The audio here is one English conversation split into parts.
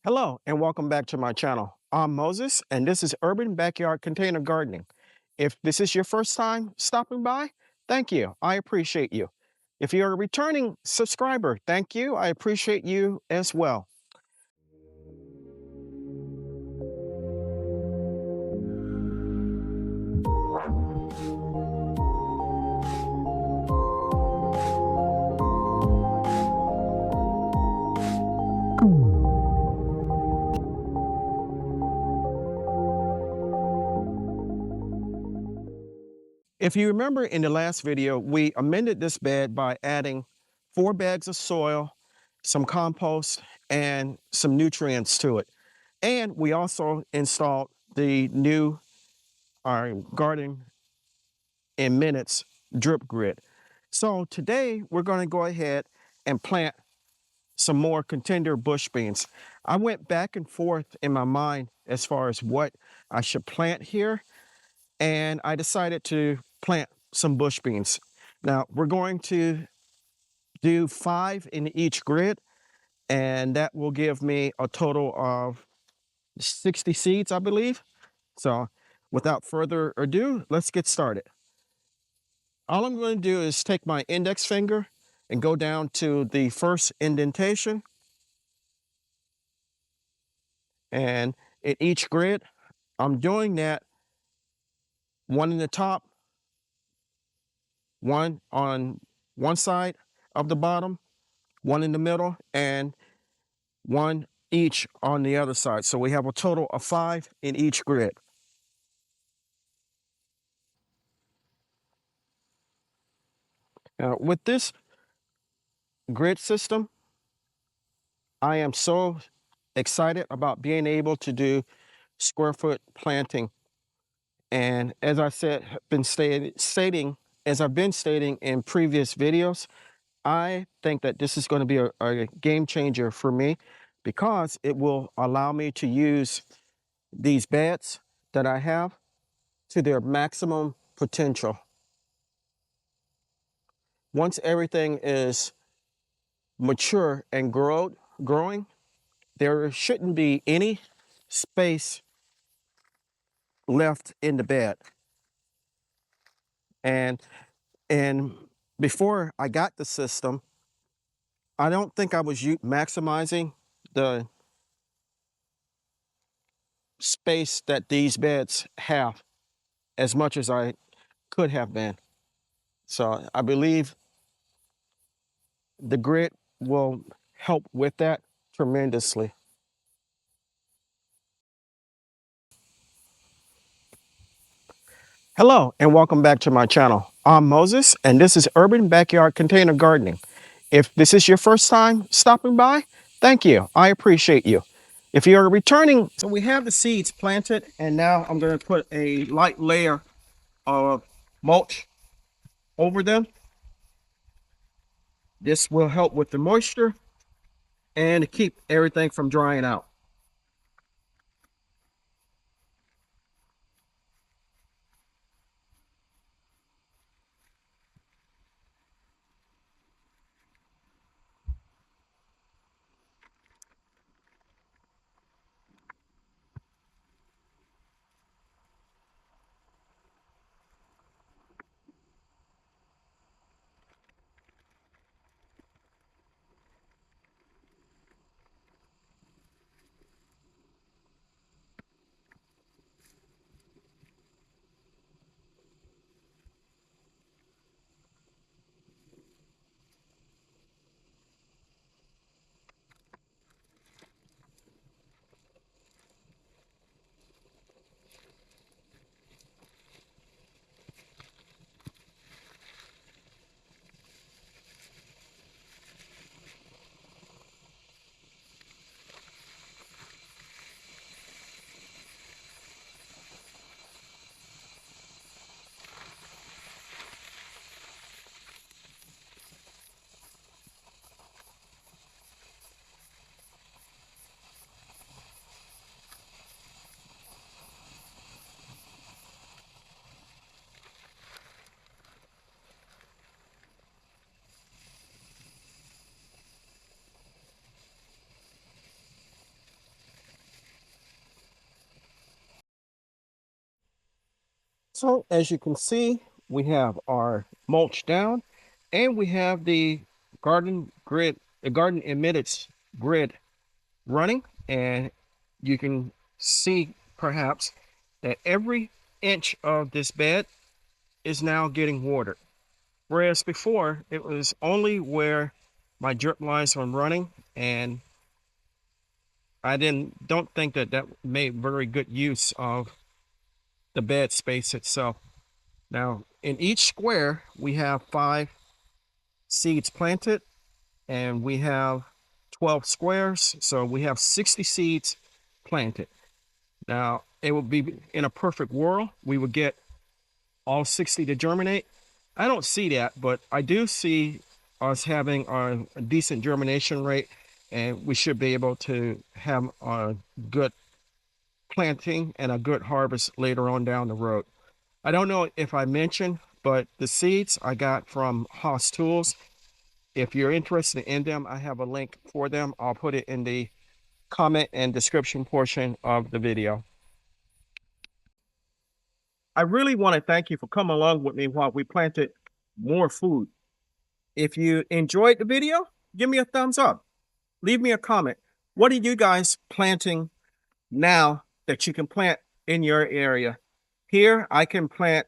Hello and welcome back to my channel. I'm Moses and this is Urban Backyard Container Gardening. If this is your first time stopping by, thank you. I appreciate you. If you're a returning subscriber, thank you. I appreciate you as well. If you remember in the last video, we amended this bed by adding 4 bags of soil, some compost, and some nutrients to it. And we also installed the new garden in minutes drip grid. So today we're going to go ahead and plant some more contender bush beans. I went back and forth in my mind as far as what I should plant here, and I decided to plant some bush beans. Now we're going to do 5 in each grid, and that will give me a total of 60 seeds, I believe. So without further ado, let's get started. All I'm going to do is take my index finger and go down to the first indentation. And in each grid, I'm doing that one in the top, one on one side of the bottom, one in the middle, and one each on the other side. So we have a total of 5 in each grid. Now, with this grid system, I am so excited about being able to do square foot planting. And as I said, as I've been stating in previous videos, I think that this is going to be a game changer for me because it will allow me to use these beds that I have to their maximum potential. Once everything is mature and growing, there shouldn't be any space left in the bed. And before I got the system, I don't think I was maximizing the space that these beds have as much as I could have been. So I believe the grid will help with that tremendously. Hello and welcome back to my channel. I'm Moses and this is Urban Backyard Container Gardening. If this is your first time stopping by, thank you. I appreciate you. If you're returning, so we have the seeds planted and now I'm going to put a light layer of mulch over them. This will help with the moisture and to keep everything from drying out. So as you can see, we have our mulch down and we have the garden emittance grid running, and you can see perhaps that every inch of this bed is now getting watered. Whereas before it was only where my drip lines were running, and I don't think that that made very good use of the bed space itself. Now, in each square, we have 5 seeds planted, and we have 12 squares, so we have 60 seeds planted. Now, it would be in a perfect world, we would get all 60 to germinate. I don't see that, but I do see us having a decent germination rate, and we should be able to have a good planting and a good harvest later on down the road. I don't know if I mentioned, but the seeds I got from Haas Tools. If you're interested in them, I have a link for them. I'll put it in the comment and description portion of the video. I really want to thank you for coming along with me while we planted more food. If you enjoyed the video, give me a thumbs up. Leave me a comment. What are you guys planting now that you can plant in your area? Here, I can plant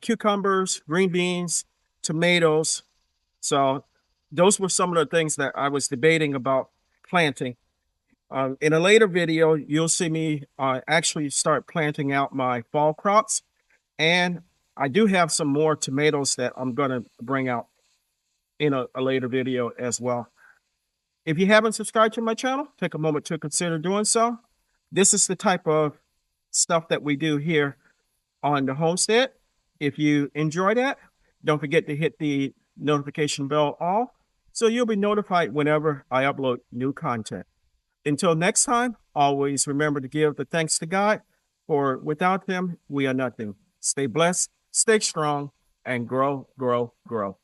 cucumbers, green beans, tomatoes. So those were some of the things that I was debating about planting. In a later video, you'll see me actually start planting out my fall crops. And I do have some more tomatoes that I'm going to bring out in a later video as well. If you haven't subscribed to my channel, take a moment to consider doing so. This is the type of stuff that we do here on the homestead. If you enjoy that, don't forget to hit the notification bell all so you'll be notified whenever I upload new content. Until next time, always remember to give the thanks to God, for without Him, we are nothing. Stay blessed, stay strong, and grow, grow, grow.